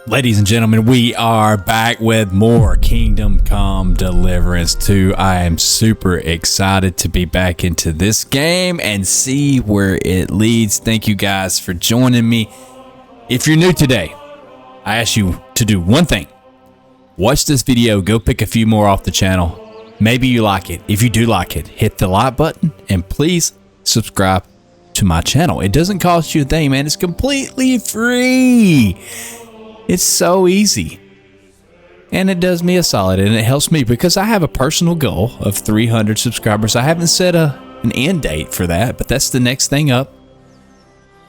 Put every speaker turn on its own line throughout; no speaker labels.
Ladies and gentlemen, we are back with more Kingdom Come Deliverance 2. I am super excited to be back into this game and see where it leads. Thank you guys for joining me. If you're new today, I ask you to do one thing. Watch this video, go pick a few more off the channel. Maybe you like it. If you do like it, hit the like button and please subscribe to my channel. It doesn't cost you a thing, man. It's completely free. It's so easy. And it does me a solid and it helps me because I have a personal goal of 300 subscribers. I haven't set an end date for that, but that's the next thing up.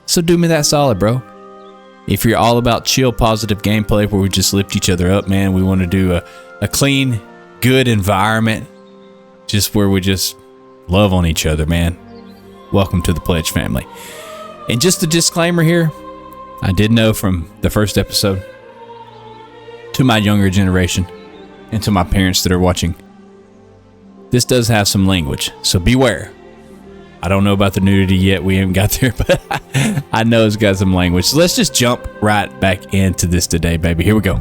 So do me that solid, bro. If you're all about chill, positive gameplay where we just lift each other up, man, we want to do a clean, good environment, just where we just love on each other, man. Welcome to the Pledge family. And just a disclaimer here, I did know from the first episode, to my younger generation and to my parents that are watching, this does have some language, so beware. I don't know about the nudity yet, we haven't got there, but I know it's got some language. So let's just jump right back into this today, baby. Here we go.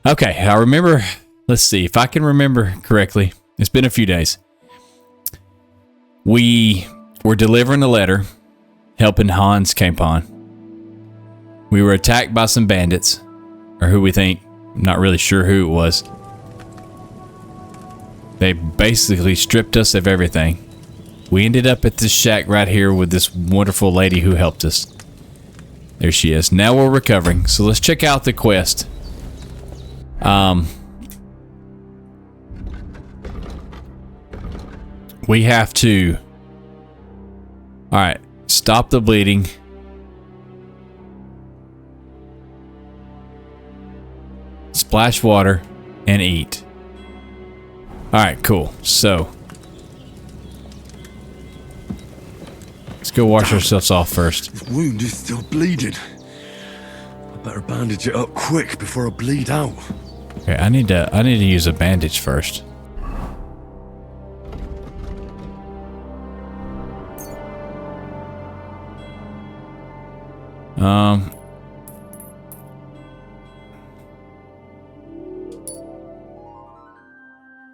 Okay, I remember, let's see, if I can remember correctly, it's been a few days. We were delivering a letter, helping Hans Capon. We were attacked by some bandits, or who we think, I'm not really sure who it was. They basically stripped us of everything. We ended up at this shack right here with this wonderful lady who helped us. There she is. Now we're recovering, so let's check out the quest. We have to... Alright. Stop the bleeding. Splash water and eat. Alright, cool. So let's go wash ourselves off first.
His wound is still bleeding. I better bandage it up quick before I bleed out.
Okay, I need to use a bandage first.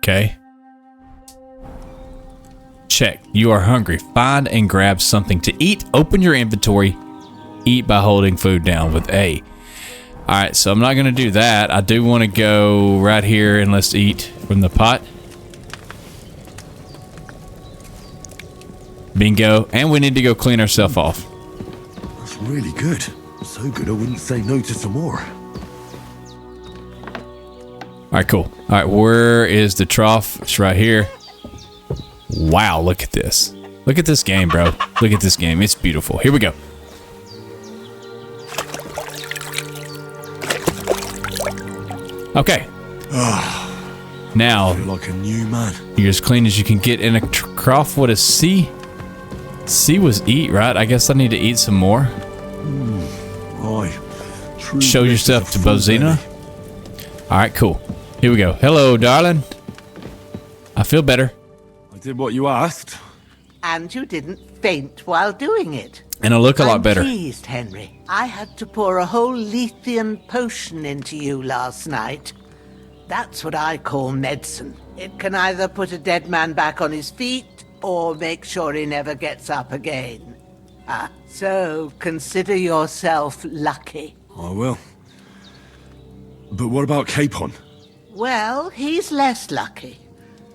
Okay. Check. You are hungry. Find and grab something to eat. Open your inventory. Eat by holding food down with A. Alright, so I'm not going to do that. I do want to go right here and let's eat from the pot. Bingo. And we need to go clean ourselves off.
That's really good. So good I wouldn't say no to some more.
Alright, cool. Alright, where is the trough? It's right here. Wow, look at this. Look at this game, bro. Look at this game. It's beautiful. Here we go. Okay. Now,
I feel like a new man.
you're as clean as you can get in a trough. What is C? C was eat, right? I guess I need to eat some more.
Aye.
Show yourself to Bozina. Alright, cool. Here we go. Hello, darling. I feel better.
I did what you asked.
And you didn't faint while doing it.
And I look a lot better.
I'm pleased, Henry. I had to pour a whole Lethean potion into you last night. That's what I call medicine. It can either put a dead man back on his feet or make sure he never gets up again. So consider yourself lucky.
I will. But what about Capon?
Well, he's less lucky.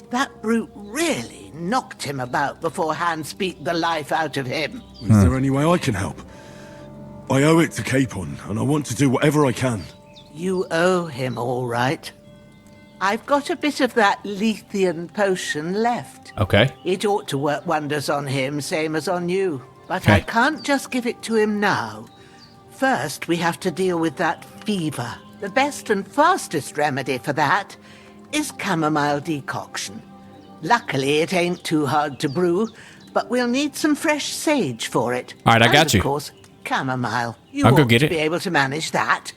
That brute really knocked him about before Hans beat the life out of him.
Is there any way I can help? I owe it to Capon, and I want to do whatever I can.
You owe him, all right. I've got a bit of that Lethean potion left.
Okay.
It ought to work wonders on him, same as on you. But
Okay.
I can't just give it to him now. First, we have to deal with that fever. The best and fastest remedy for that is chamomile decoction. Luckily, it ain't too hard to brew, but we'll need some fresh sage for it.
All right, I
And
got you.
Of course, chamomile. You
I'll go
ought
get
to
it.
be able to manage that.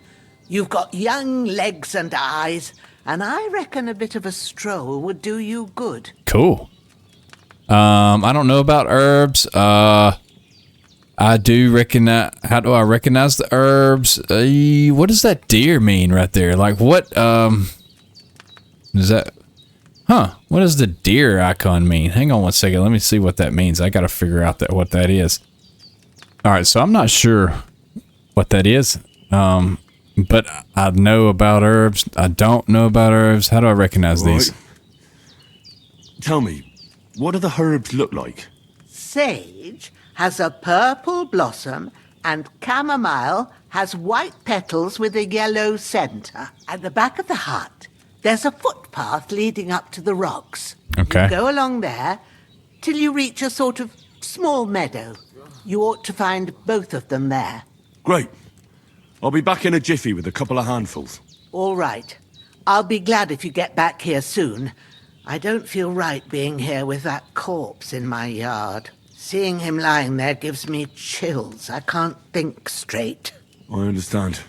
You've got young legs and eyes, and I reckon a bit of a stroll would do you good.
Cool. I don't know about herbs. I do recognize. How do I recognize the herbs? What does that deer mean right there? Like what? Is that? Huh? What does the deer icon mean? Hang on one second. Let me see what that means. I gotta figure out what that is. All right, so I'm not sure what that is. But I know about herbs. I don't know about herbs. How do I recognize these?
Tell me, what do the herbs look like?
Sage has a purple blossom, and chamomile has white petals with a yellow center. At the back of the hut, there's a footpath leading up to the rocks.
Okay.
You go along there till you reach a sort of small meadow. You ought to find both of them there.
Great. I'll be back in a jiffy with a couple of handfuls.
All right. I'll be glad if you get back here soon. I don't feel right being here with that corpse in my yard. Seeing him lying there gives me chills. I can't think straight.
I understand.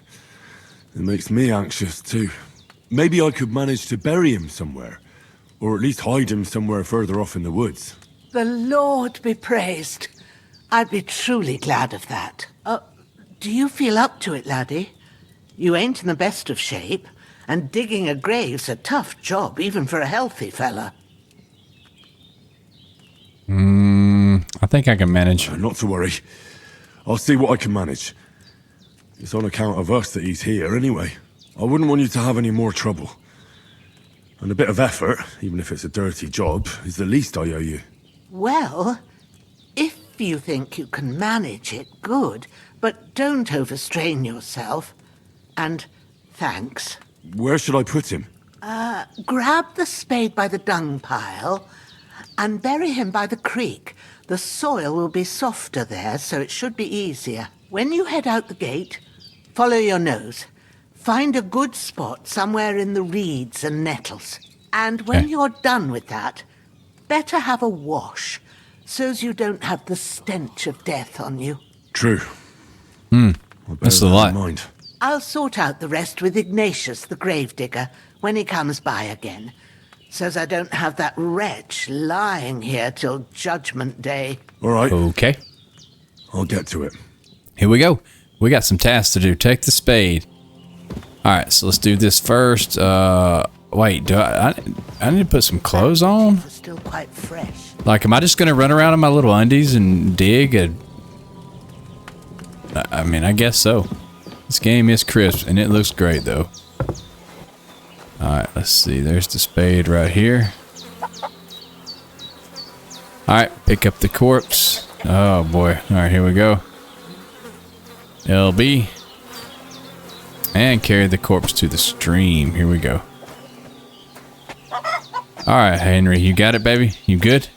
It makes me anxious too. Maybe I could manage to bury him somewhere. Or at least hide him somewhere further off in the woods.
The Lord be praised. I'd be truly glad of that. Do you feel up to it, laddie? You ain't in the best of shape, and digging a grave's a tough job, even for a healthy fella.
I think I can manage.
Not to worry. I'll see what I can manage. It's on account of us that he's here anyway. I wouldn't want you to have any more trouble. And a bit of effort, even if it's a dirty job, is the least I owe you.
Well, if you think you can manage it, good. But don't overstrain yourself. And thanks.
Where should I put him?
Grab the spade by the dung pile and bury him by the creek. The soil will be softer there, so it should be easier. When you head out the gate, follow your nose. Find a good spot somewhere in the reeds and nettles. And when you're done with that, better have a wash, so's you don't have the stench of death on you.
True.
That's a lot.
Mind.
I'll sort out the rest with Ignatius, the gravedigger, when he comes by again, so's I don't have that wretch lying here till Judgment Day.
All right.
Okay.
I'll get to it.
Here we go. We got some tasks to do. Take the spade. All right, so let's do this first. Wait, do I need to put some clothes on?
It's still quite fresh.
Like, am I just gonna run around in my little undies and dig? I mean, I guess so. This game is crisp, and it looks great, though. Alright, let's see. There's the spade right here. Alright, pick up the corpse. Oh, boy. Alright, here we go. LB. And carry the corpse to the stream. Here we go. Alright, Henry. You got it, baby? You good?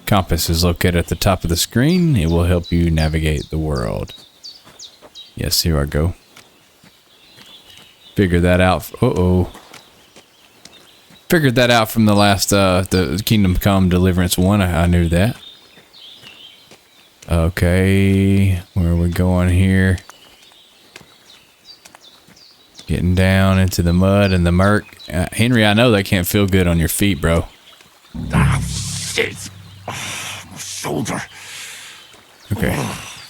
Compass is located at the top of the screen. It will help you navigate the world. Yes, here I go. Figured that out. Figured that out from the last, the Kingdom Come Deliverance one. I knew that. Okay, where are we going here? Getting down into the mud and the murk. Henry, I know that can't feel good on your feet, bro.
Ah, shit. My shoulder.
Okay.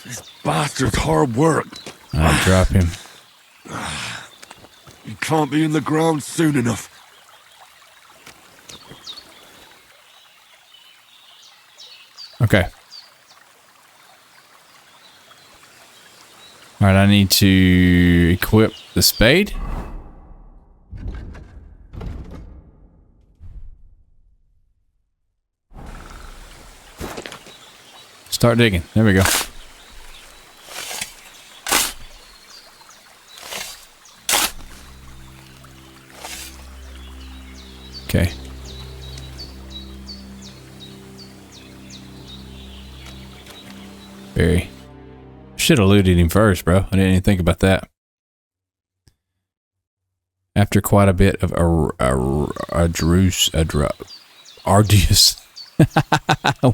This bastard's hard work.
I'll drop him.
He can't be in the ground soon enough.
Okay. Alright, I need to equip the spade. Start digging. There we go. Okay. Barry. Should have looted him first, bro. I didn't even think about that. After quite a bit of arduous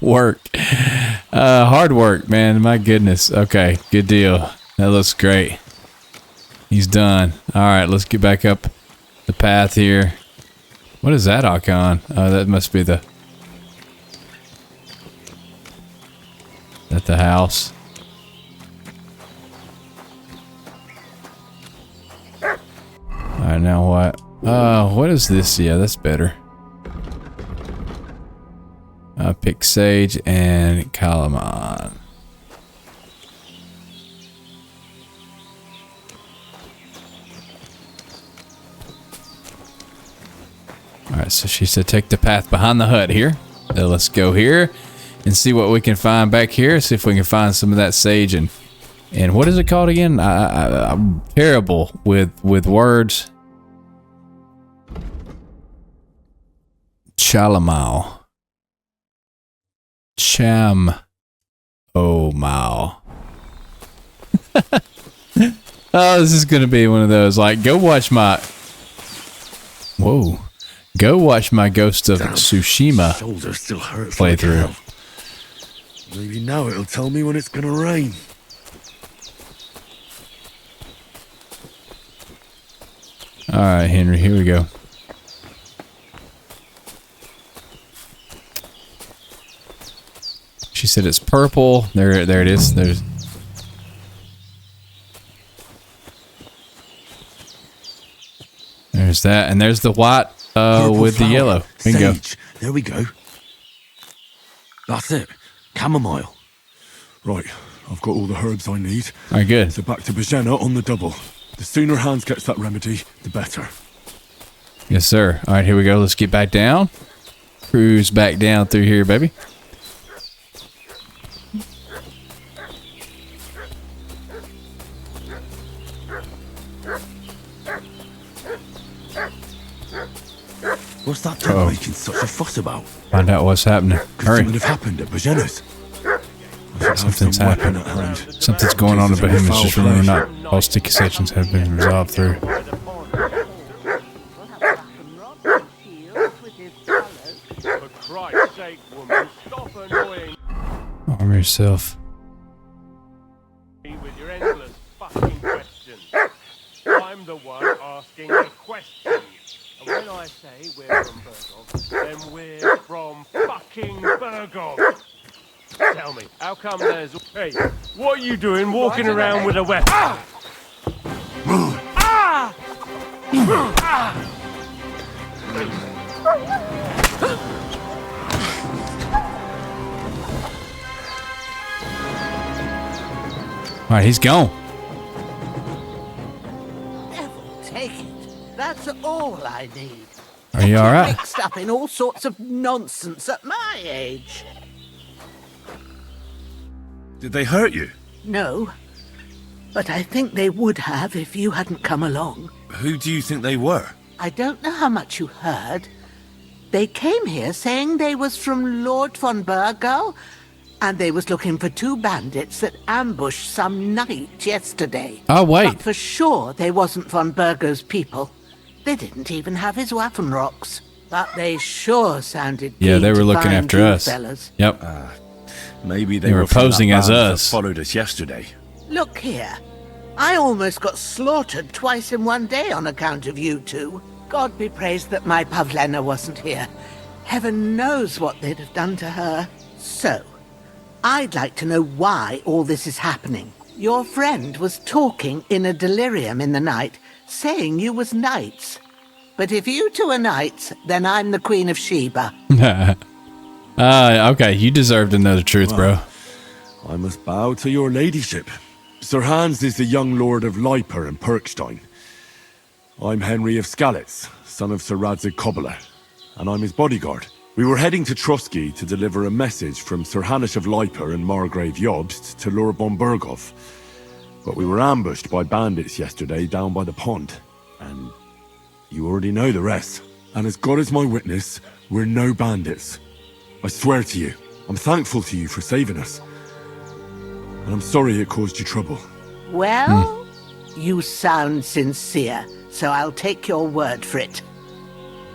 work. Hard work, man. My goodness. Okay, good deal. That looks great. He's done. All right, let's get back up the path here. What is that icon? That must be the... At the house. Alright, now what? What is this? Yeah, that's better. Pick sage and calamine. Alright, so she said take the path behind the hut here. So let's go here and see what we can find back here. See if we can find some of that sage and what is it called again? I'm terrible with words. Chalamau. Cham. Oh, Mao. Oh, this is going to be one of those. Like, go watch my. Whoa. Go watch my Ghost of Tsushima
Shoulder still hurts
playthrough.
like hell. Maybe now it'll tell me when it's gonna rain.
All right, Henry, here we go. She said it's purple. There it is. There's that, and there's the white with the
flower,
yellow. Bingo.
Sage. There we go. That's it. Chamomile. Right, I've got all the herbs I need.
All right, good.
So back to Bajena on the double. The sooner Hans gets that remedy, the better.
Yes, sir. All right, here we go. Let's get back down. Cruise back down through here, baby.
What's that dog making such a fuss about?
Find out what's happening.
Could
Hurry.
something have happened at Bajena's?
Something's
some weapon
happened.
at hand.
Something's going on in
Cases of
Bohemia.
foul
Just remember,
play.
not all sticky sections have been resolved through.
For Christ's sake, woman, stop annoying
Arm yourself.
me with your endless fucking questions. I'm the one asking the questions. And when I say we're from Burgov, then we're from fucking Burgov. Tell me, how come there's... Hey, what are you doing walking around with a weapon?
All right, he's gone.
Devil take it. That's all I need.
Are you all right?
Mixed up in all sorts of nonsense at my age.
Did they hurt you?
No, but I think they would have if you hadn't come along.
Who do you think they were?
I don't know how much you heard. They came here saying they was from Lord von Burgo, and they was looking for two bandits that ambushed some knight yesterday.
Oh, wait.
But for sure they wasn't von Burgo's people. They didn't even have his Waffenrocks. But they sure sounded
Yeah,
keen
they were
to
looking
find
after
you
us.
fellas.
Yep.
Maybe
They were posing as us.
Followed us yesterday.
Look here. I almost got slaughtered twice in one day on account of you two. God be praised that my Pavlena wasn't here. Heaven knows what they'd have done to her. So, I'd like to know why all this is happening. Your friend was talking in a delirium in the night, saying you was knights. But if you two are knights, then I'm the Queen of Sheba.
Okay, you deserve to know the truth, bro.
I must bow to your ladyship. Sir Hans is the young lord of Leiper and Perkstein. I'm Henry of Skalitz, son of Sir Radzig Cobbler, and I'm his bodyguard. We were heading to Trosky to deliver a message from Sir Hanish of Leiper and Margrave Jobst to Lord Bombergov. But we were ambushed by bandits yesterday down by the pond, and you already know the rest. And as God is my witness, we're no bandits. I swear to you, I'm thankful to you for saving us. And I'm sorry it caused you trouble.
Well, you sound sincere, so I'll take your word for it.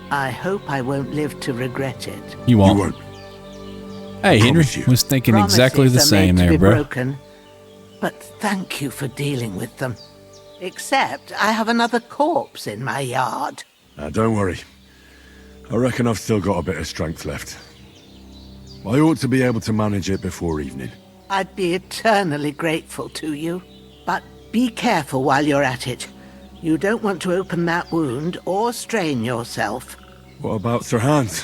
I hope I won't live to regret it.
You won't.
You won't.
Hey, Henry,
Promise you.
was thinking exactly the
Promises are
same
made to
there,
be
bro.
broken, but thank you for dealing with them. Except I have another corpse in my yard.
Don't worry. I reckon I've still got a bit of strength left. I ought to be able to manage it before evening.
I'd be eternally grateful to you. But be careful while you're at it. You don't want to open that wound or strain yourself.
What about Sir Hans?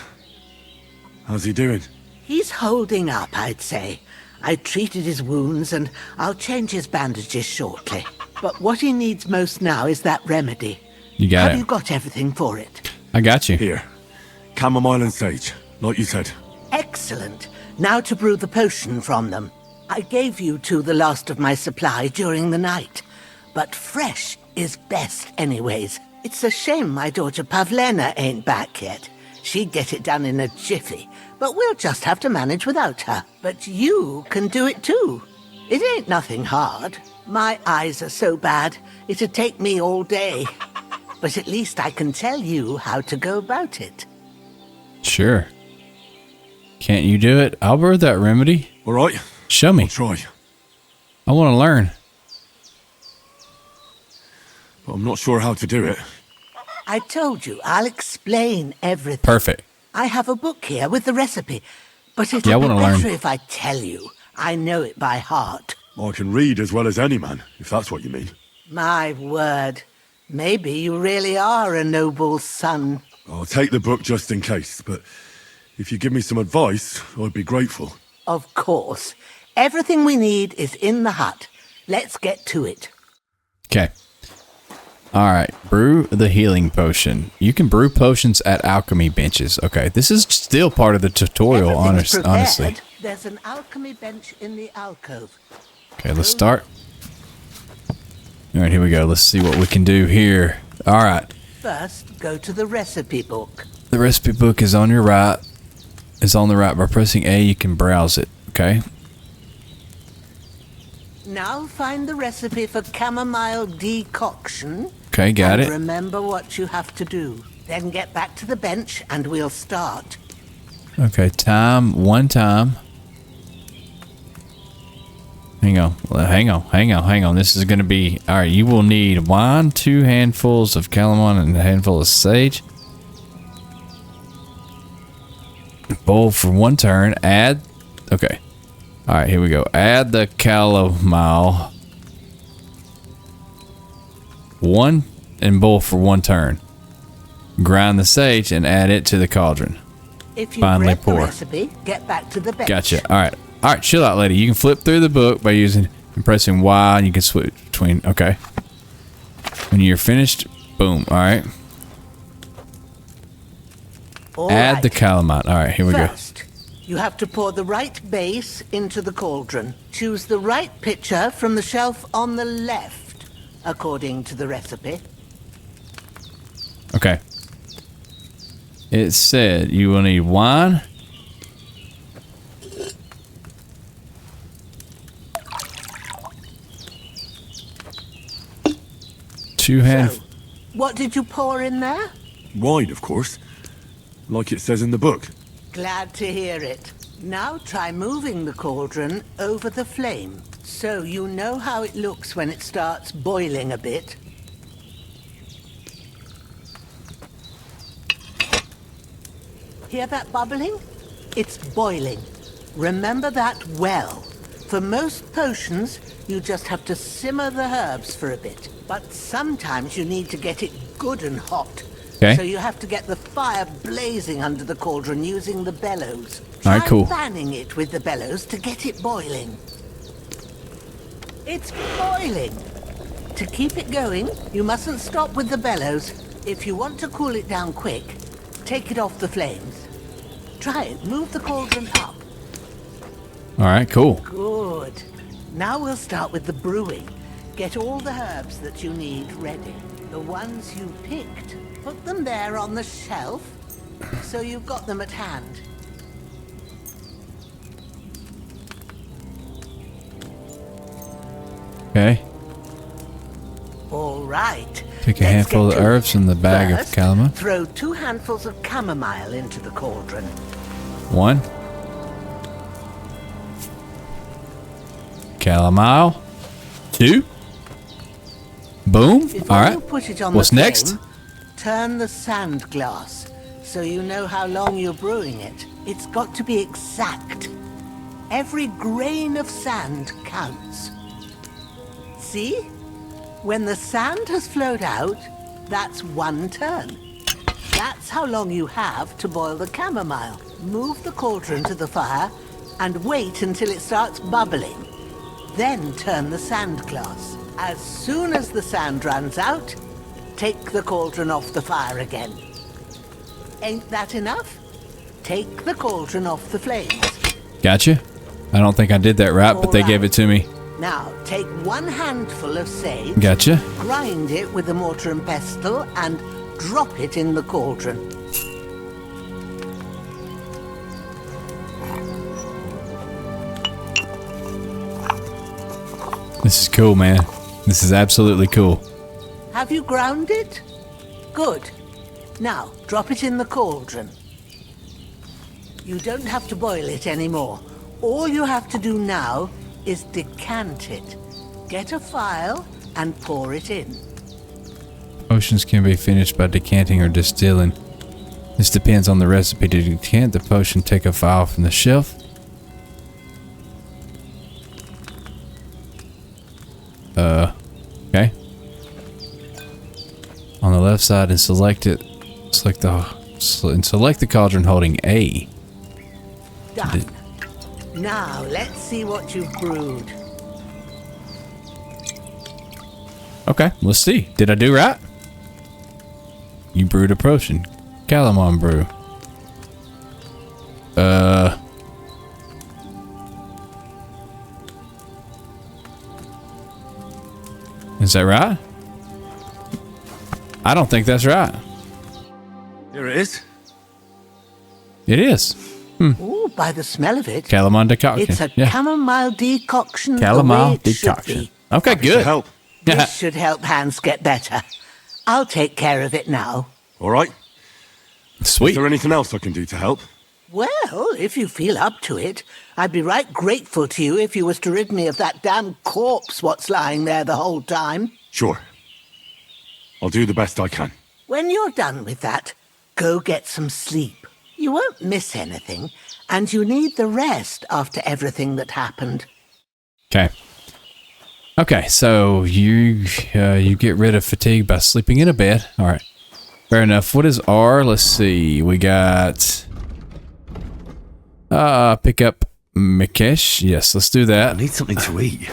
How's he doing?
He's holding up, I'd say. I treated his wounds and I'll change his bandages shortly. But what he needs most now is that remedy.
You got it.
Have you got everything for it?
I got you.
Here. Chamomile and sage, like you said.
Excellent. Now to brew the potion from them. I gave you two the last of my supply during the night. But fresh is best anyways. It's a shame my daughter Pavlena ain't back yet. She'd get it done in a jiffy, but we'll just have to manage without her. But you can do it too. It ain't nothing hard. My eyes are so bad, it'd take me all day. But at least I can tell you how to go about it.
Sure. Can't you do it? I'll brew that remedy.
All right.
Show me.
I'll try.
I want to learn.
But I'm not sure how to do it.
I told you, I'll explain everything.
Perfect.
I have a book here with the recipe, but it'll
Yeah, I
be
wanna
better
learn.
if I tell you. I know it by heart.
I can read as well as any man, if that's what you mean.
My word. Maybe you really are a noble son.
I'll take the book just in case, but if you give me some advice, I'd be grateful.
Of course. Everything we need is in the hut. Let's get to it.
Okay. All right. Brew the healing potion. You can brew potions at alchemy benches. Okay. This is still part of the tutorial,
Everything's prepared.
honestly.
There's an alchemy bench in the alcove.
Okay, let's start. All right, here we go. Let's see what we can do here. All right.
First, go to the recipe book.
The recipe book is on your right. It's on the right. By pressing A, you can browse it. Okay.
Now find the recipe for chamomile decoction.
Okay, got
and
it.
Remember what you have to do. Then get back to the bench and we'll start.
Okay, one time. Hang on. This is going to be... All right, you will need wine, 2 handfuls of calamine, and a handful of sage. Boil for 1 turn. Add... Okay. All right, here we go. Add the chamomile. 1 and boil for 1 turn. Grind the sage and add it to the cauldron.
If you
Finally
read the
pour.
recipe, get back to the bench.
Gotcha. All right, chill out, lady. You can flip through the book by using and pressing Y, and you can switch between. Okay. When you're finished, boom. All right.
All
Add
right.
the calamine. All right, here we go.
First, you have to pour the right base into the cauldron. Choose the right pitcher from the shelf on the left, according to the recipe.
Okay. It said you will need wine. Two hand.
So, what did you pour in there?
Wine, of course. Like it says in the book.
Glad to hear it. Now try moving the cauldron over the flame, so you know how it looks when it starts boiling a bit. Hear that bubbling? It's boiling. Remember that well. For most potions, you just have to simmer the herbs for a bit. But sometimes you need to get it good and hot.
Okay.
So you have to get the fire blazing under the cauldron using the bellows.
All right, cool.
Try fanning it with the bellows to get it boiling. It's boiling. To keep it going, you mustn't stop with the bellows. If you want to cool it down quick, take it off the flames. Try it. Move the cauldron up.
All right, cool.
Good. Now we'll start with the brewing. Get all the herbs that you need ready. The ones you picked. Put them there on the shelf, so you've got them at hand.
Okay.
All right.
Take a
Let's
handful
get
of
to
herbs
it.
from the bag
First,
of calamine.
Throw 2 handfuls of chamomile into the cauldron.
1. Calamile. 2. Boom.
Before
All right.
you put it on
What's
the flame,
next?
turn the sand glass so you know how long you're brewing it. It's got to be exact. Every grain of sand counts. See? When the sand has flowed out, that's 1 turn. That's how long you have to boil the chamomile. Move the cauldron to the fire and wait until it starts bubbling. Then turn the sand glass. As soon as the sand runs out, take the cauldron off the fire again. Ain't that enough? Take the cauldron off the flames.
Gotcha. I don't think I did that right, but they gave it to me.
Now, take 1 handful of sage.
Gotcha.
Grind it with a mortar and pestle and drop it in the cauldron.
This is cool, man. This is absolutely cool.
Have you ground it? Good. Now, drop it in the cauldron. You don't have to boil it anymore. All you have to do now is decant it. Get a phial and pour it in.
Potions can be finished by decanting or distilling. This depends on the recipe. To decant the potion, take a phial from the shelf. Okay. On the left side and select it. Select the cauldron holding A.
Done. Now, let's see what you've brewed.
Okay, let's see. Did I do right? You brewed a potion. Calamon brew. Is that right? I don't think that's right.
Here it is.
It is.
Ooh, by the smell of it,
Calamon decoction.
it's a
yeah.
chamomile decoction. the way
Chamomile
it should
decoction.
be.
Okay,
Happy to
good.
help.
This should help Hans get better. I'll take care of it now.
All right. Is
Sweet.
there anything else I can do to help?
Well, if you feel up to it, I'd be right grateful to you if you was to rid me of that damn corpse what's lying there the whole time.
Sure. I'll do the best I can.
When you're done with that, go get some sleep. You won't miss anything, and you need the rest after everything that happened.
Okay. Okay, so you get rid of fatigue by sleeping in a bed. All right. Fair enough. What is R? Let's see. We got pick up Mikesh. Yes, let's do
I
that.
need something to eat.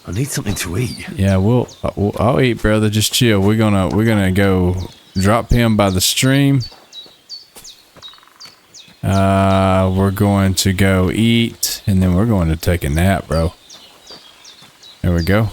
I need something to eat.
Yeah, I'll eat, brother. Just chill. We're gonna go drop him by the stream. We're going to go eat, and then we're going to take a nap, bro. There we go.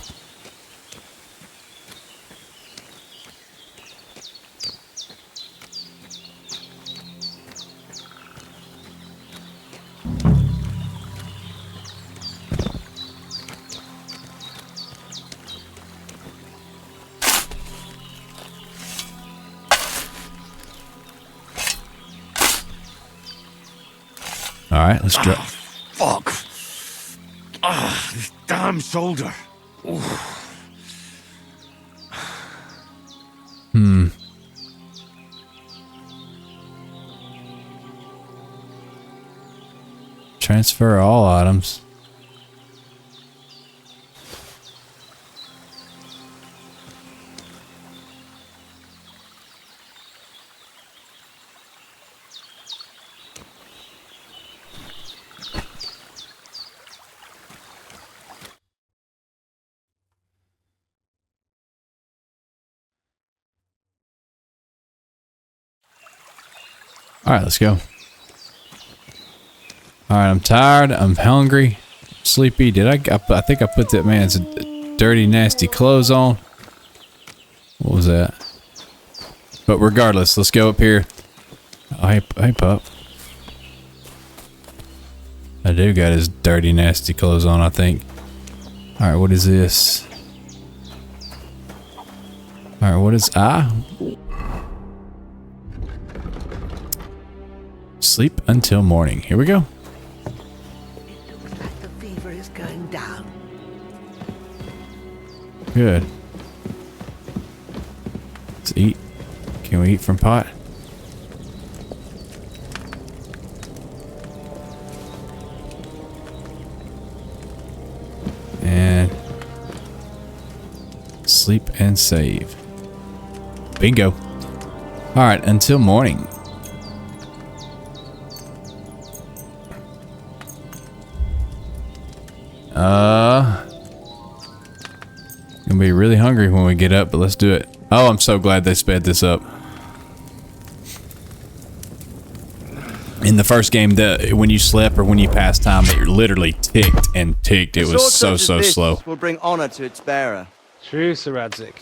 All right, let's drop.
Fuck. This damn shoulder.
Transfer all items. All right, let's go. All right, I'm tired. I'm hungry. Sleepy. I think I put that man's dirty, nasty clothes on. What was that? But regardless, let's go up here. Oh, hey, pup. I do got his dirty, nasty clothes on, I think. All right, what is this? All right, what is sleep until morning. Here we go.
It looks like the fever is going down.
Good. Let's eat. Can we eat from pot? sleep and save. Bingo. Alright, until morning. Gonna be really hungry when we get up, but let's do it. Oh, I'm so glad they sped this up. In the first game, when you slept or when you passed time, it literally ticked and ticked. It was so slow.
Will bring honor to its bearer.
True, Sir Radzik.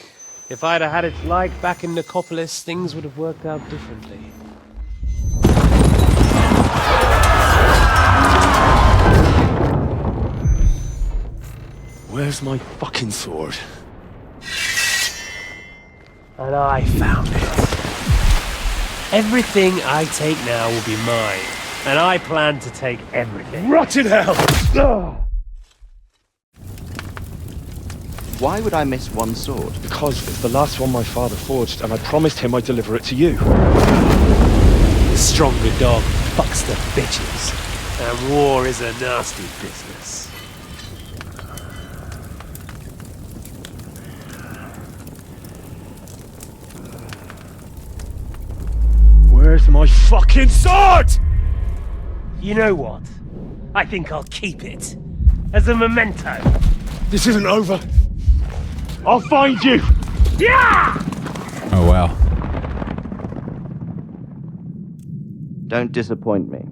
If I'd have had its like back in Nicopolis, things would have worked out differently.
Where's my fucking sword?
And I found it. Everything I take now will be mine, and I plan to take everything.
Rotten hell!
Why would I miss one sword?
Because it's the last one my father forged, and I promised him I'd deliver it to you.
The stronger dog fucks the bitches, and war is a nasty business.
Where's my fucking sword?
You know what? I think I'll keep it. As a memento.
This isn't over. I'll find you!
Yeah!
Oh, wow.
Don't disappoint me.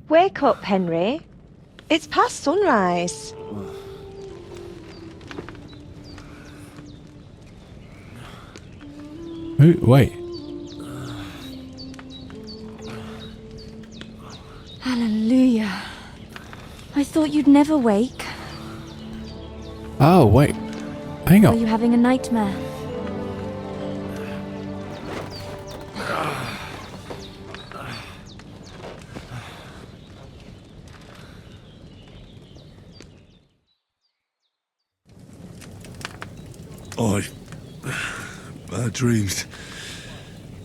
Wake up, Henry. It's past sunrise.
Wait.
Hallelujah. I thought you'd never wake.
Oh, wait. Hang
Are
on.
you having a nightmare?
Bad dreams.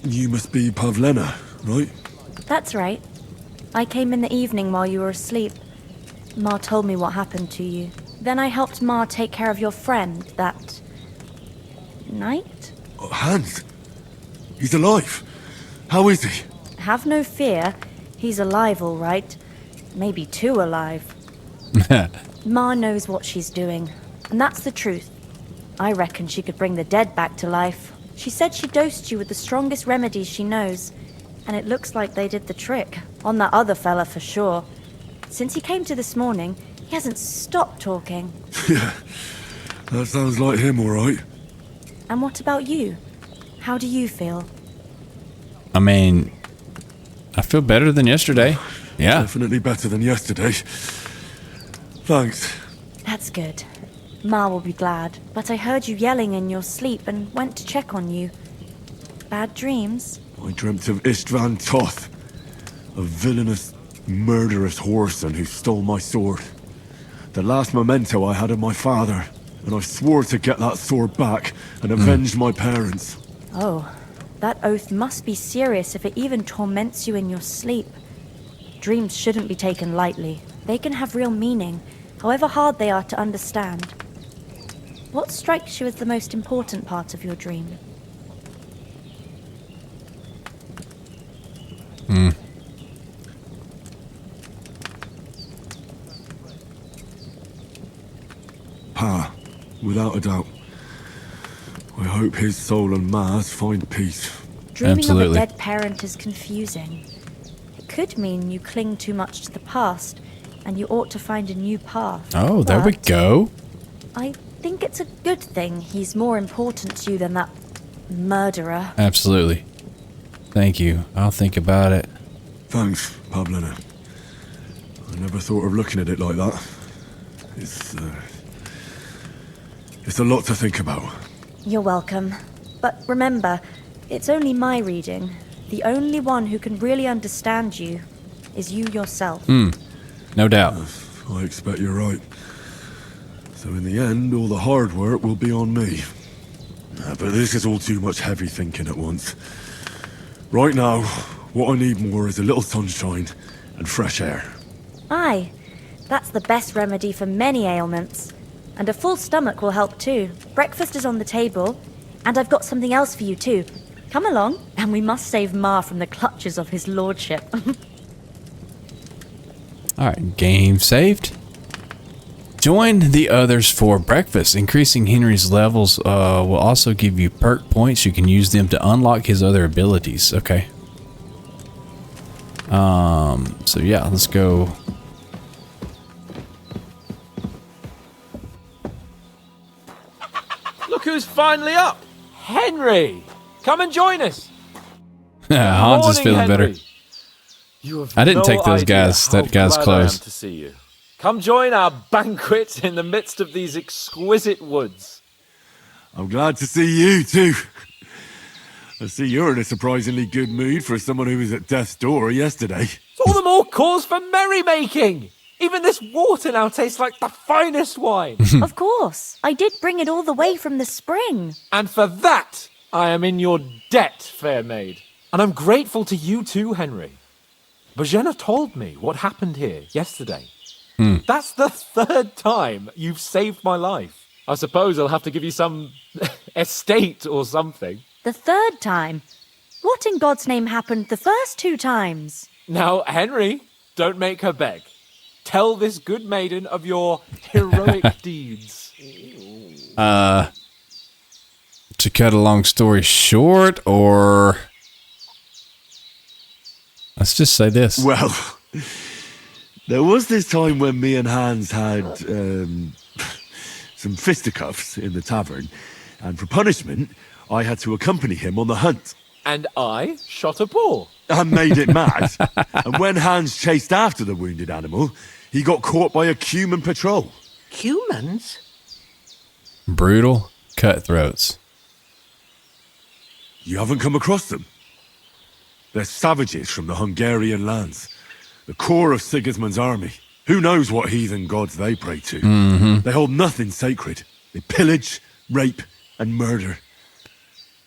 You must be Pavlena, right?
That's right. I came in the evening while you were asleep. Ma told me what happened to you. Then I helped Ma take care of your friend that night?
Oh, Hans! He's alive! How is he?
Have no fear. He's alive, all right. Maybe too alive. Ma knows what she's doing, and that's the truth. I reckon she could bring the dead back to life. She said she dosed you with the strongest remedies she knows, and it looks like they did the trick. On that other fella for sure. Since he came to this morning, he hasn't stopped talking.
Yeah, that sounds like him, all right.
And what about you? How do you feel?
I mean, I feel better than yesterday. Yeah.
Definitely better than yesterday. Thanks.
That's good. Ma will be glad, but I heard you yelling in your sleep and went to check on you. Bad dreams?
I dreamt of Istvan Toth, a villainous, murderous whoreson who stole my sword. The last memento I had of my father, and I swore to get that sword back and avenge my parents.
Oh, that oath must be serious if it even torments you in your sleep. Dreams shouldn't be taken lightly. They can have real meaning, however hard they are to understand. What strikes you as the most important part of your dream?
Pa, without a doubt. I hope his soul and Ma's find peace.
Dreaming
Absolutely.
of a dead parent is confusing. It could mean you cling too much to the past, and you ought to find a new path.
Oh, there we
But
go.
I think it's a good thing he's more important to you than that murderer.
Absolutely. Thank you. I'll think about it.
Thanks, Pavlena. I never thought of looking at it like that. It's a lot to think about.
You're welcome. But remember, it's only my reading. The only one who can really understand you is you yourself.
No doubt.
I expect you're right. So in the end, all the hard work will be on me. But this is all too much heavy thinking at once. Right now, what I need more is a little sunshine and fresh air.
Aye, that's the best remedy for many ailments. And a full stomach will help too. Breakfast is on the table, and I've got something else for you too. Come along, and we must save Ma from the clutches of his lordship.
Alright, game saved. Join the others for breakfast. Increasing Henry's levels will also give you perk points. You can use them to unlock his other abilities. Okay. So yeah, let's go.
Look who's finally up! Henry! Come and join us!
Hans is
Morning,
feeling
Henry.
better.
You have
I didn't
no
take those
idea
guys.
how
That guy's
glad I
close.
am to see you. Come join our banquet in the midst of these exquisite woods.
I'm glad to see you too. I see you're in a surprisingly good mood for someone who was at death's door yesterday.
It's all the more cause for merrymaking! Even this water now tastes like the finest wine.
Of course. I did bring it all the way from the spring.
And for that, I am in your debt, fair maid. And I'm grateful to you too, Henry. Bojena told me what happened here yesterday. That's the third time you've saved my life. I suppose I'll have to give you some estate or something.
The third time? What in God's name happened the first 2 times?
Now, Henry, don't make her beg. Tell this good maiden of your heroic deeds.
To cut a long story short, or let's just say this.
Well, there was this time when me and Hans had some fisticuffs in the tavern, and for punishment, I had to accompany him on the hunt.
And I shot a boar.
And made it mad. And when Hans chased after the wounded animal, he got caught by a human patrol.
Humans?
Brutal cutthroats.
You haven't come across them? They're savages from the Hungarian lands. The core of Sigismund's army. Who knows what heathen gods they pray to? They hold nothing sacred. They pillage, rape, and murder.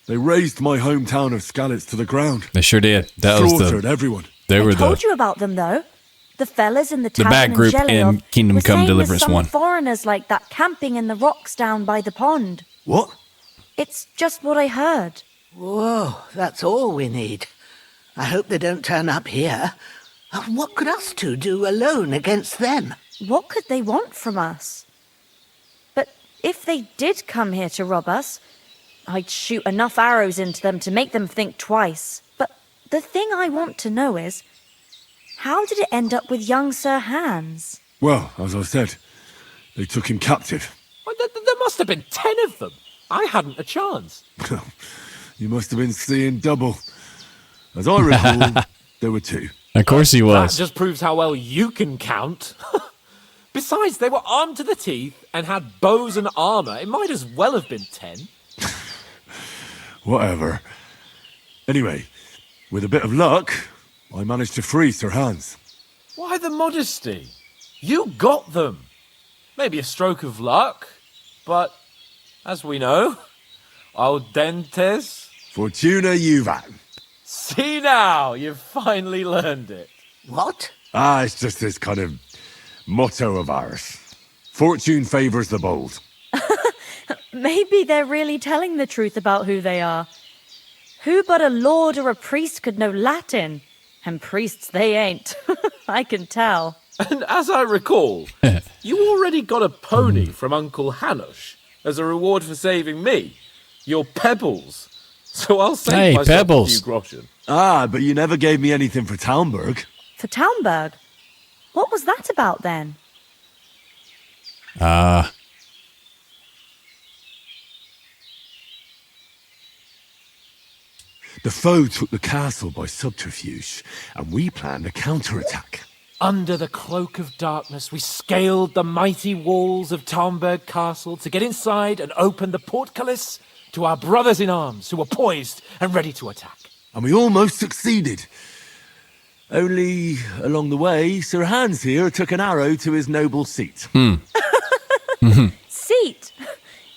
They razed my hometown of Skalitz to the ground.
They sure did. That was
Slaughtered
the.
everyone.
They were
I told
the.
you about them though. The fellas in the tavern
bad group
in Jelliov
in Kingdom
were
Come
saying
Deliverance
there's some
1.
foreigners like that camping in the rocks down by the pond.
What?
It's just what I heard.
Whoa, that's all we need. I hope they don't turn up here. What could us two do alone against them?
What could they want from us? But if they did come here to rob us, I'd shoot enough arrows into them to make them think twice. But the thing I want to know is, how did it end up with young Sir Hans?
Well, as I said, they took him captive.
Well, there must have been 10 of them. I hadn't a chance.
You must have been seeing double. As I recall, there were 2.
Of course he
That
was.
just proves how well you can count. Besides, they were armed to the teeth and had bows and armor. It might as well have been 10.
Whatever. Anyway, with a bit of luck, I managed to free Sir Hans.
Why the modesty? You got them. Maybe a stroke of luck, but as we know, audentes.
Fortuna juvat.
See now, you've finally learned it.
What?
It's just this kind of motto of ours. Fortune favors the bold.
Maybe they're really telling the truth about who they are. Who but a lord or a priest could know Latin? And priests they ain't. I can tell.
And as I recall, you already got a pony from Uncle Hanush as a reward for saving me. Your pebbles. So I'll save
Hey,
myself
Pebbles.
a few groschen.
But you never gave me anything for Talmberg.
For Talmberg? What was that about then?
The foe took the castle by subterfuge, and we planned a counterattack.
Under the cloak of darkness, we scaled the mighty walls of Talmberg Castle to get inside and open the portcullis to our brothers in arms who were poised and ready to attack.
And we almost succeeded. Only, along the way, Sir Hans here took an arrow to his noble seat.
Seat!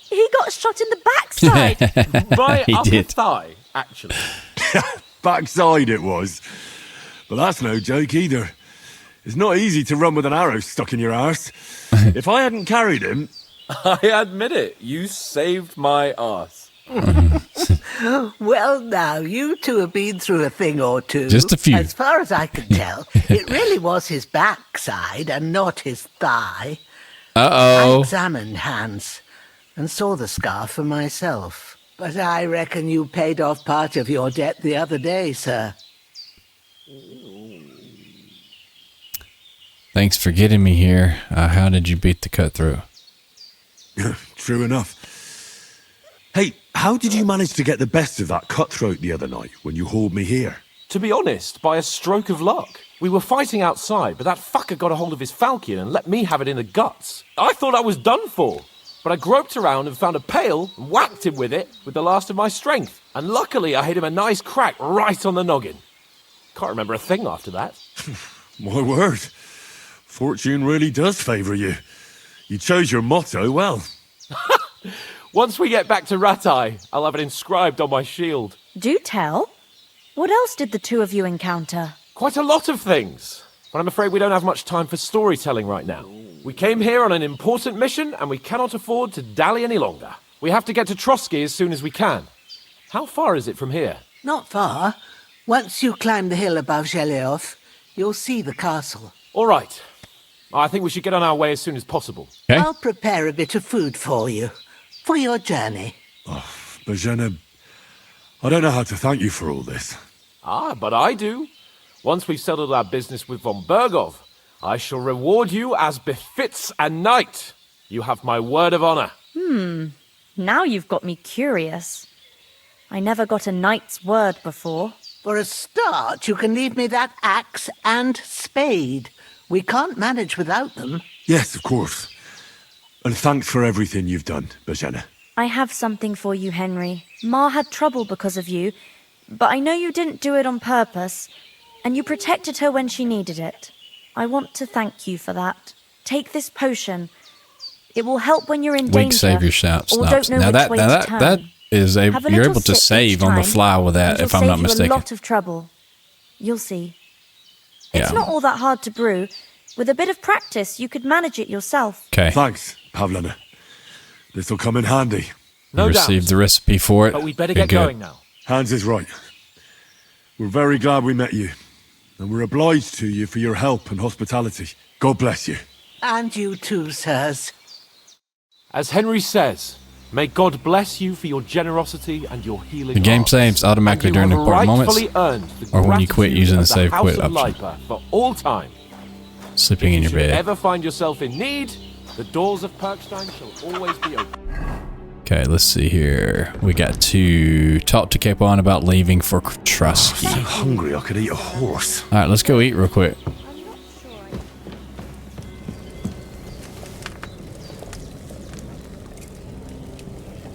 He got shot in the backside!
My
He
upper
did.
thigh, actually.
Backside it was. But that's no joke either. It's not easy to run with an arrow stuck in your arse. If I hadn't carried him,
I admit it. You saved my ass.
Well, now, you two have been through a thing or two.
Just a few.
As far as I can tell, it really was his backside and not his thigh. I
Uh-oh.
examined Hans and saw the scar for myself. But I reckon you paid off part of your debt the other day, sir.
Thanks for getting me here. How did you beat the cutthroat?
True enough. Hey, how did you manage to get the best of that cutthroat the other night when you hauled me here?
To be honest, by a stroke of luck. We were fighting outside, but that fucker got a hold of his falcon and let me have it in the guts. I thought I was done for. But I groped around and found a pail and whacked him with it with the last of my strength. And luckily I hit him a nice crack right on the noggin. Can't remember a thing after that.
My word. Fortune really does favour you. You chose your motto well.
Once we get back to Ratai, I'll have it inscribed on my shield.
Do tell. What else did the two of you encounter?
Quite a lot of things. But I'm afraid we don't have much time for storytelling right now. We came here on an important mission and we cannot afford to dally any longer. We have to get to TROSKY as soon as we can. How far is it from here?
Not far. Once you climb the hill above Geleoth, you'll see the castle.
All right. I think we should get on our way as soon as possible.
Okay.
I'll prepare a bit of food for you, for your journey.
Bajena, I don't know how to thank you for all this.
Ah, but I do. Once we've settled our business with von Bergov, I shall reward you as befits a knight. You have my word of honor.
Now you've got me curious. I never got a knight's word before.
For a start, you can leave me that axe and spade. We can't manage without them.
Yes, of course. And thanks for everything you've done, Bajena.
I have something for you, Henry. Ma had trouble because of you, but I know you didn't do it on purpose, and you protected her when she needed it. I want to thank you for that. Take this potion. It will help when you're in danger.
Weak save your shout
or
stops.
don't know
Now
which way to
that
turn.
is a
Have a
you're
little
able to
sip each
save on the
time,
fly with that,
and
if
it'll
I'm not
save you
mistaken.
a lot of trouble. You'll see. It's
Yeah.
not all that hard to brew. With a bit of practice, you could manage it yourself.
Okay.
Thanks, Pavlana. This'll come in handy.
No doubt.
Received the recipe for it.
But we'd better
Be
get
good.
going now.
Hans is right. We're very glad we met you. And we're obliged to you for your help and hospitality. God bless you.
And you too, sirs.
As Henry says, may God bless you for your generosity and your healing
The game
heart.
saves automatically
And you
during
have
important moments,
rightfully earned the
or when you quit
gratitude
using the
of
save
House
quit
of
option.
Lipa for all time.
Sleeping in
If
your
you should
bed.
ever find yourself in need, the doors of Perkstein shall always be open.
Okay, let's see here. We got to talk to Capon about leaving for Trusky.
I'm hungry I could eat a horse.
All right, let's go eat real quick.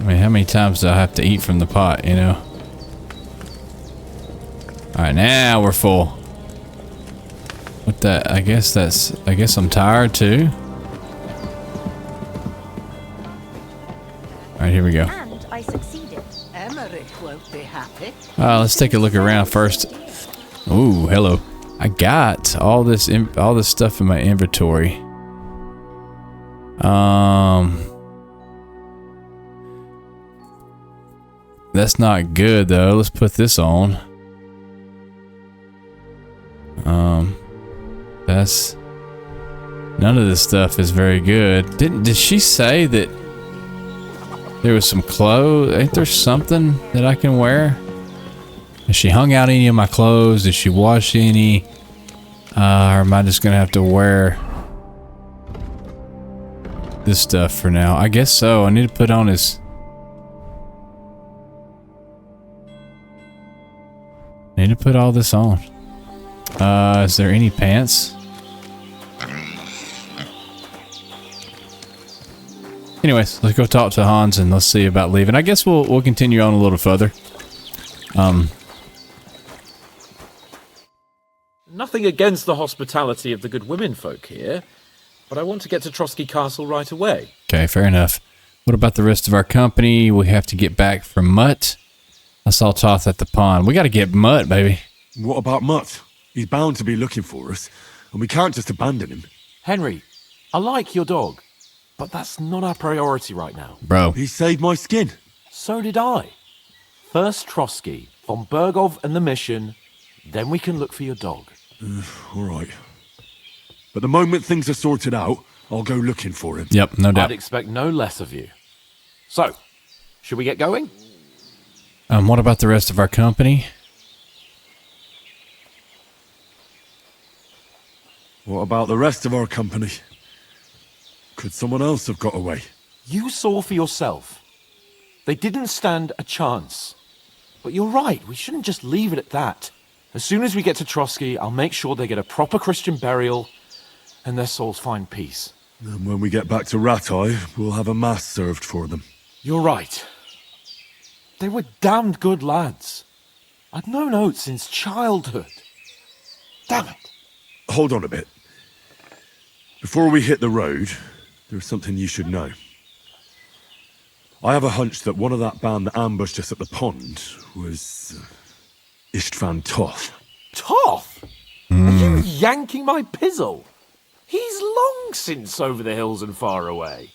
I mean, how many times do I have to eat from the pot, you know? All right, now we're full. What that? I guess I'm tired too. All right, here we go.
And I succeeded.
Emmerich won't be happy.
Let's take a look around first. Ooh, hello. I got all this stuff in my inventory. That's not good though. Let's put this on. That's none of this stuff is very good. Did she say that there was some clothes? Ain't there something that I can wear? Has she hung out any of my clothes? Did she wash any? Or am I just gonna have to wear this stuff for now? I guess so. I need to put on his. I need to put all this on. Is there any pants? Anyways, let's go talk to Hans and let's see about leaving. I guess we'll continue on a little further.
Nothing against the hospitality of the good women folk here, but I want to get to Trosky Castle right away.
Okay, fair enough. What about the rest of our company? We have to get back from Mutt. I saw Toth at the pond. We got to get Mutt, baby.
What about Mutt? He's bound to be looking for us, and we can't just abandon him.
Henry, I like your dog. But that's not our priority right now.
Bro.
He saved my skin.
So did I. First Trotsky, von Bergov and the mission, then we can look for your dog.
All right. But the moment things are sorted out, I'll go looking for him.
Yep, no doubt.
I'd expect no less of you. So, should we get going?
What about the rest of our company?
What about the rest of our company? Could someone else have got away?
You saw for yourself. They didn't stand a chance. But you're right, we shouldn't just leave it at that. As soon as we get to Trotsky, I'll make sure they get a proper Christian burial and their souls find peace.
And when we get back to Ratai, we'll have a mass served for them.
You're right. They were damned good lads. I'd known Oates since childhood. Damn it.
Hold on a bit. Before we hit the road, there's something you should know. I have a hunch that one of that band that ambushed us at the pond was Istvan Toth.
Toth? Are you yanking my pizzle? He's long since over the hills and far away.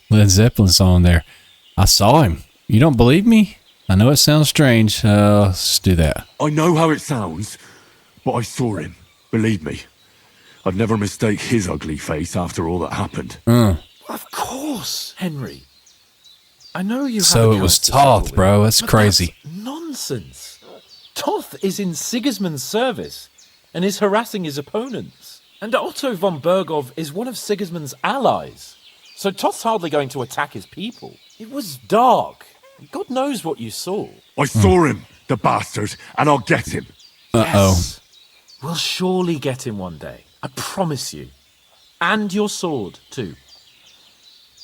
Led Zeppelin song there. I saw him. You don't believe me? I know it sounds strange. Let's do that.
I know how it sounds, but I saw him. Believe me. I'd never mistake his ugly face after all that happened.
Of course, Henry. I know you have
So
a
it was
case to settle
Toth,
with,
bro. That's
but
crazy.
That's nonsense. Toth is in Sigismund's service and is harassing his opponents. And Otto von Bergov is one of Sigismund's allies. So Toth's hardly going to attack his people. It was dark. God knows what you saw.
I saw him, the bastard, and I'll get him.
Uh-oh.
Yes. We'll surely get him one day. I promise you. And your sword, too.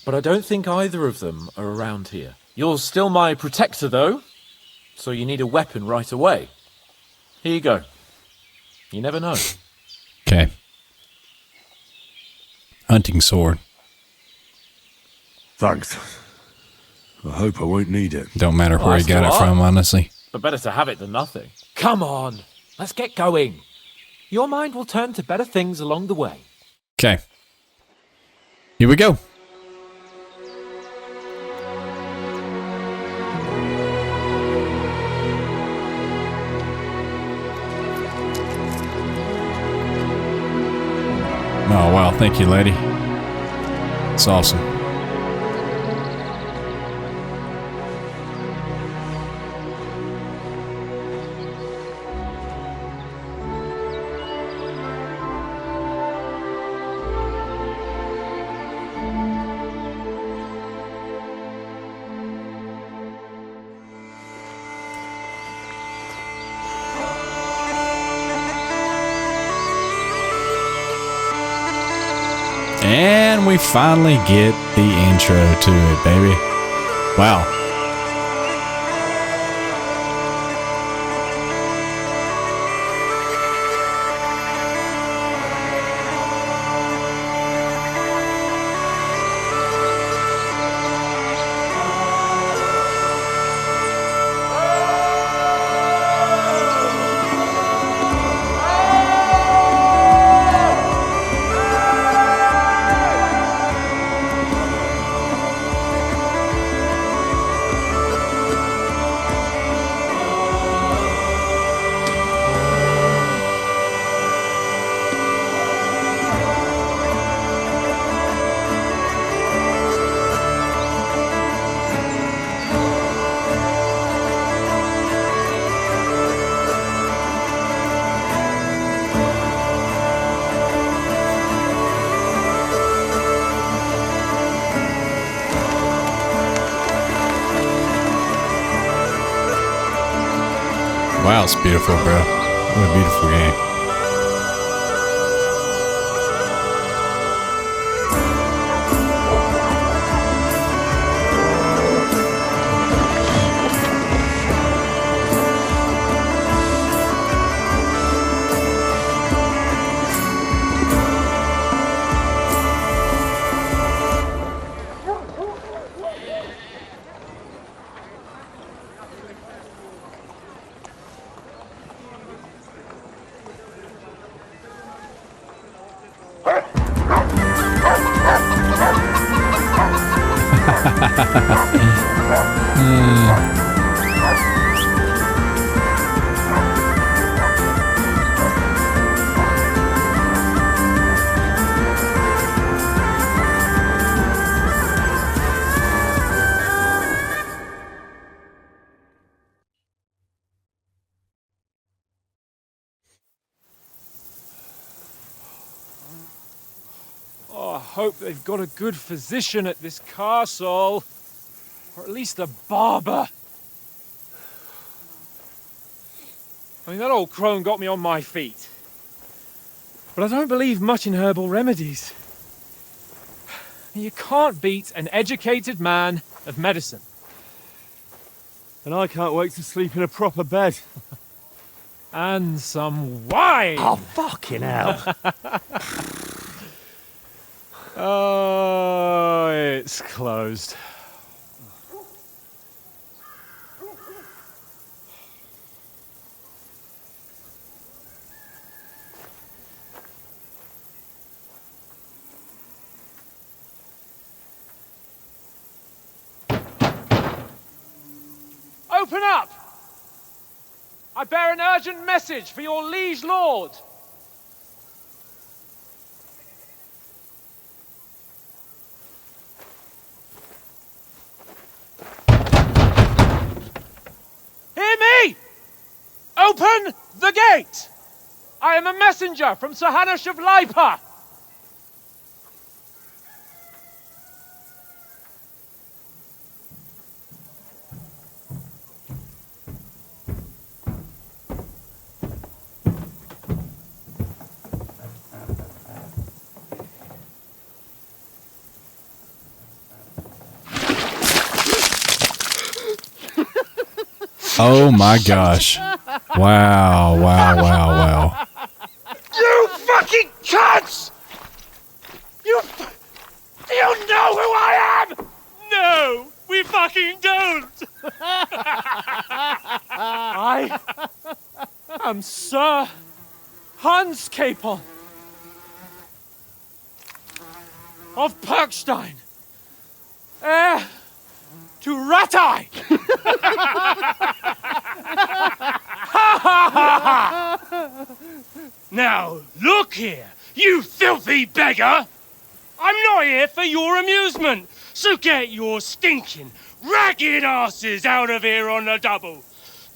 But I don't think either of them are around here. You're still my protector, though. So you need a weapon right away. Here you go. You never know.
Okay. Hunting sword.
Thanks. I hope I won't need it.
Don't matter where
I
he got
still
it
are.
from, honestly.
But better to have it than nothing. Come on. Let's get going. Your mind will turn to better things along the way.
Okay. Here we go. Oh, wow. Thank you, lady. It's awesome. And we finally get the intro to it, baby. Wow. Wow, it's beautiful, bro. What a beautiful game.
Oh, I hope they've got a good physician at this castle. Or at least a barber. I mean, that old crone got me on my feet. But I don't believe much in herbal remedies. You can't beat an educated man of medicine.
And I can't wait to sleep in a proper bed.
And some wine!
Oh, fucking hell.
Oh, it's closed. Open up! I bear an urgent message for your liege lord. Hear me! Open the gate! I am a messenger from Sir Hanush of Lipa.
Oh my gosh. Wow, wow, wow, wow.
You fucking cunts! Do you know who I am? No, we fucking don't.
I am Sir Hans Capon of Perkstein, heir to Ratai.
Now, look here, you filthy beggar! I'm not here for your amusement, so get your stinking, ragged asses out of here on the double.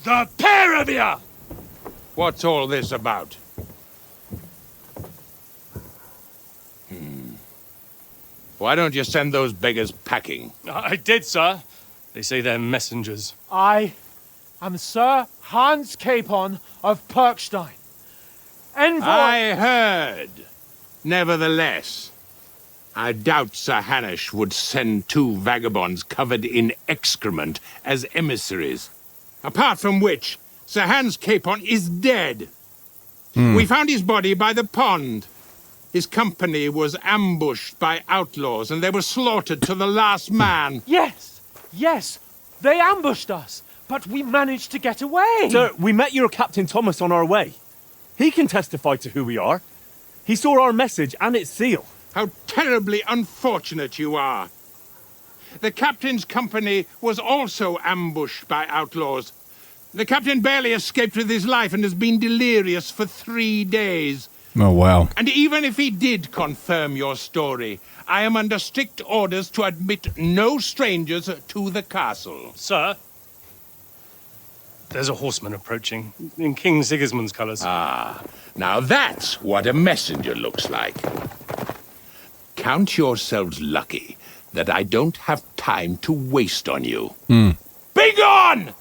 The pair of you!
What's all this about? Why don't you send those beggars packing?
I did, sir. They say they're messengers.
I am Sir Hans Capon of Perkstein, envoy.
I heard. Nevertheless, I doubt Sir Hanush would send two vagabonds covered in excrement as emissaries. Apart from which, Sir Hans Capon is dead. We found his body by the pond. His company was ambushed by outlaws, and they were slaughtered to the last man.
Yes, yes, they ambushed us, but we managed to get away.
Sir, we met your Captain Thomas on our way. He can testify to who we are. He saw our message and its seal.
How terribly unfortunate you are. The captain's company was also ambushed by outlaws. The captain barely escaped with his life and has been delirious for 3 days.
Oh, wow.
And even if he did confirm your story, I am under strict orders to admit no strangers to the castle.
Sir, there's a horseman approaching in King Sigismund's colours.
Ah, now that's what a messenger looks like. Count yourselves lucky that I don't have time to waste on you. Be gone!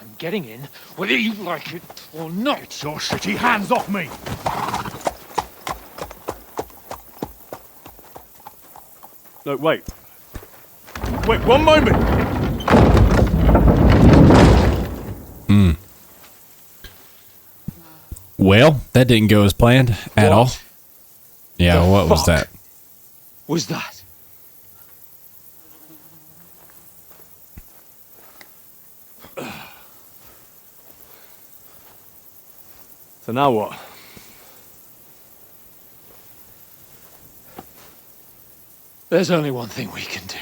I'm getting in, whether you like it or not.
Your shitty hands off me! No, wait. Wait, one moment!
Well, that didn't go as planned at all. Yeah, what was that?
Was that?
So now what?
There's only one thing we can do.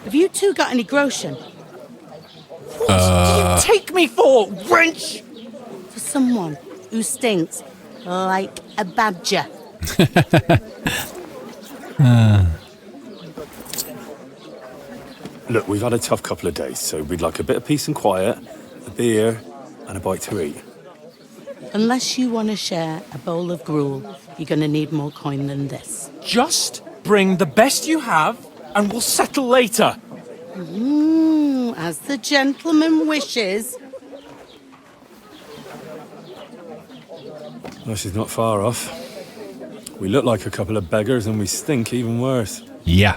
Have you two got any groschen? What do you take me for, wench? For someone who stinks like a badger.
Look, we've had a tough couple of days, so we'd like a bit of peace and quiet, a beer, and a bite to eat.
Unless you want to share a bowl of gruel, you're going to need more coin than this.
Just bring the best you have, and we'll settle later.
As the gentleman wishes.
Well, she's not far off. We look like a couple of beggars, and we stink even worse.
Yeah.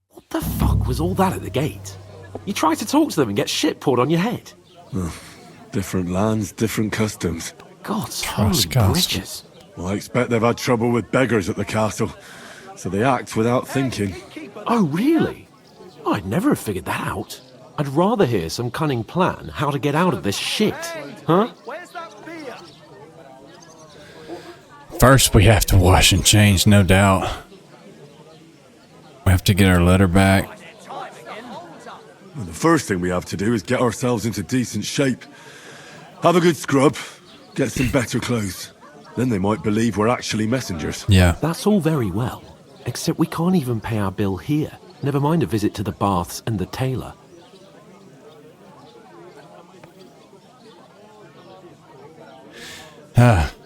What the fuck was all that at the gate? You try to talk to them and get shit poured on your head.
Different lands, different customs.
God's holy
TROSKY.
britches.
Well, I expect they've had trouble with beggars at the castle, so they act without thinking.
Oh, really? I'd never have figured that out. I'd rather hear some cunning plan how to get out of this shit. Huh?
First, we have to wash and change, no doubt. We have to get our letter back.
Well, the first thing we have to do is get ourselves into decent shape. Have a good scrub, get some better clothes. Then they might believe we're actually messengers.
Yeah.
That's all very well, except we can't even pay our bill here. Never mind a visit to the baths and the tailor.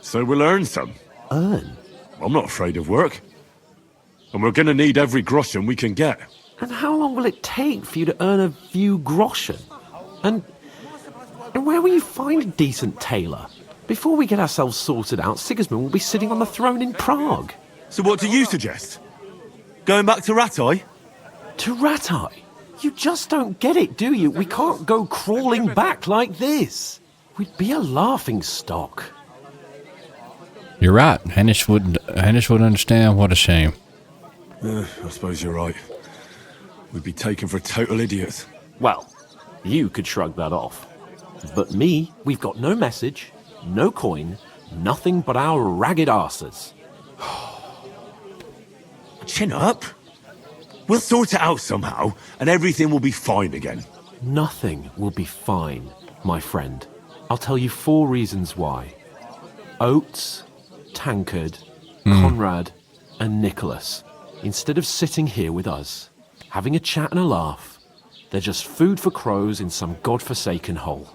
So we'll earn some.
Earn?
I'm not afraid of work. And we're gonna need every groschen we can get.
And how long will it take for you to earn a few groschen? And where will you find a decent tailor? Before we get ourselves sorted out, Sigismund will be sitting on the throne in Prague.
So what do you suggest? Going back to Ratai?
To Ratai? You just don't get it, do you? We can't go crawling back like this. We'd be a laughing stock.
You're right. Hanish would understand. What a shame.
I suppose you're right. We'd be taken for total idiots.
Well, you could shrug that off. But me, we've got no message, no coin, nothing but our ragged arses.
Chin up. We'll sort it out somehow, and everything will be fine again.
Nothing will be fine, my friend. I'll tell you 4 reasons why. Oates, Tankard, Conrad, and Nicholas, instead of sitting here with us, having a chat and a laugh, they're just food for crows in some godforsaken hole.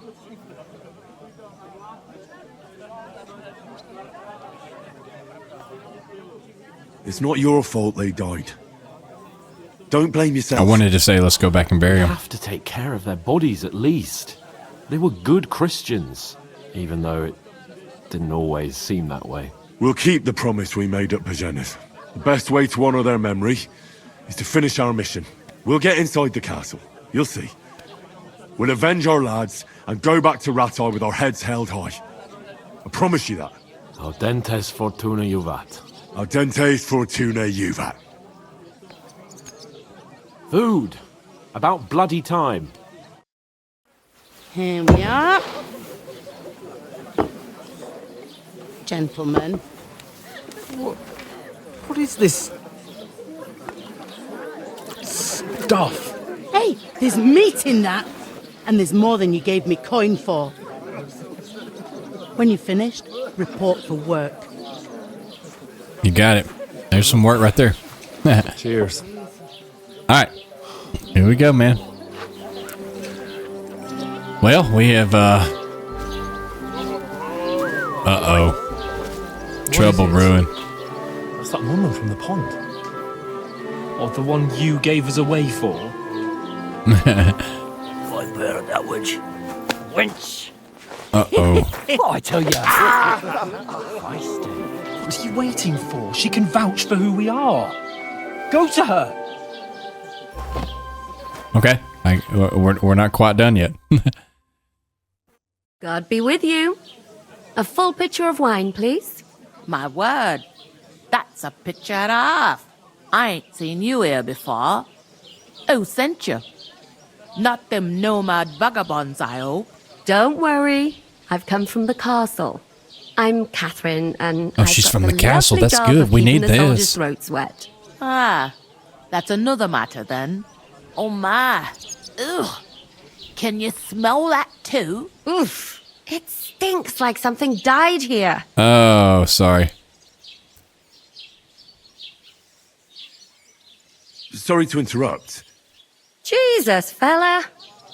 It's not your fault they died. Don't blame yourself.
I wanted to say, let's go back and bury
We
him.
have to take care of their bodies at least. They were good Christians, even though it didn't always seem that way.
We'll keep the promise we made at Pagenis. The best way to honor their memory is to finish our mission. We'll get inside the castle. You'll see. We'll avenge our lads and go back to Ratai with our heads held high. I promise you that.
Audentes Fortuna Juvat.
Audentes Fortuna Juvat.
Food. About bloody time.
Here we are. Gentlemen.
What is this stuff?
Hey, there's meat in that. And there's more than you gave me coin for. When you're finished, report for work.
You got it. There's some work right there.
Cheers.
All right. Here we go, man. Well, we have, uh-oh. Trouble brewing.
That's that woman from the pond. Or the one you gave us away for.
I bear that witch. Wench.
Uh-oh.
What I tell you? What are you waiting for? She can vouch for who we are. Go to her.
Okay. We're not quite done yet.
God be with you. A full pitcher of wine, please.
My word, that's a pitcher and a half. I ain't seen you here before. Who sent you? Not them nomad vagabonds, I hope.
Don't worry. I've come from the castle. I'm Catherine, and
Oh,
I've
she's
got
from the
lovely
castle. That's
job
good.
of
We
keeping
need
the soldiers'
this.
throats wet.
Ah, that's another matter then. Oh my. Ugh. Can you smell that too?
Oof. It stinks like something died here.
Oh, sorry.
Sorry to interrupt.
Jesus, fella.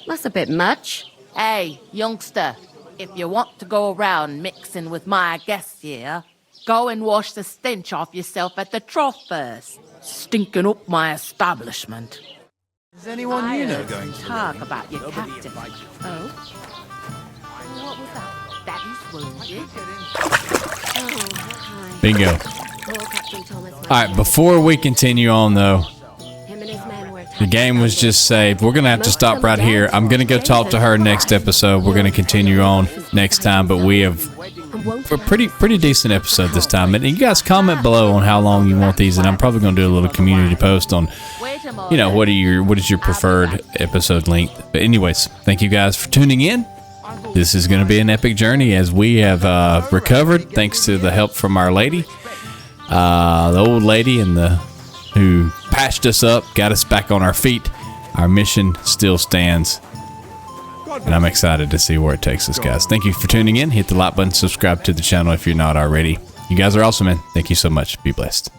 That's a bit much.
Hey, youngster, if you want to go around mixing with my guests here, go and wash the stench off yourself at the trough first. Stinking up my establishment.
Is anyone you know going to
talk about your captain?
Oh?
What was that? That is wounded.
Oh, hi.
Bingo.
Poor Captain Thomas.
All right, before we continue on, though,
Him and his men were
the game was just saved. We're going to have to stop right here. I'm going to go talk to her next episode. We're going to continue on next time, but we have a pretty decent episode this time. And you guys comment below on how long you want these, and I'm probably going to do a little community post on, you know, what is your preferred episode length. But anyways, thank you guys for tuning in. This is going to be an epic journey as we have recovered thanks to the help from Our Lady, the old lady, and who patched us up, got us back on our feet. Our mission still stands, and I'm excited to see where it takes us, guys. Thank you for tuning in. Hit the like button, subscribe to the channel if you're not already. You guys are awesome, man. Thank you so much. Be blessed.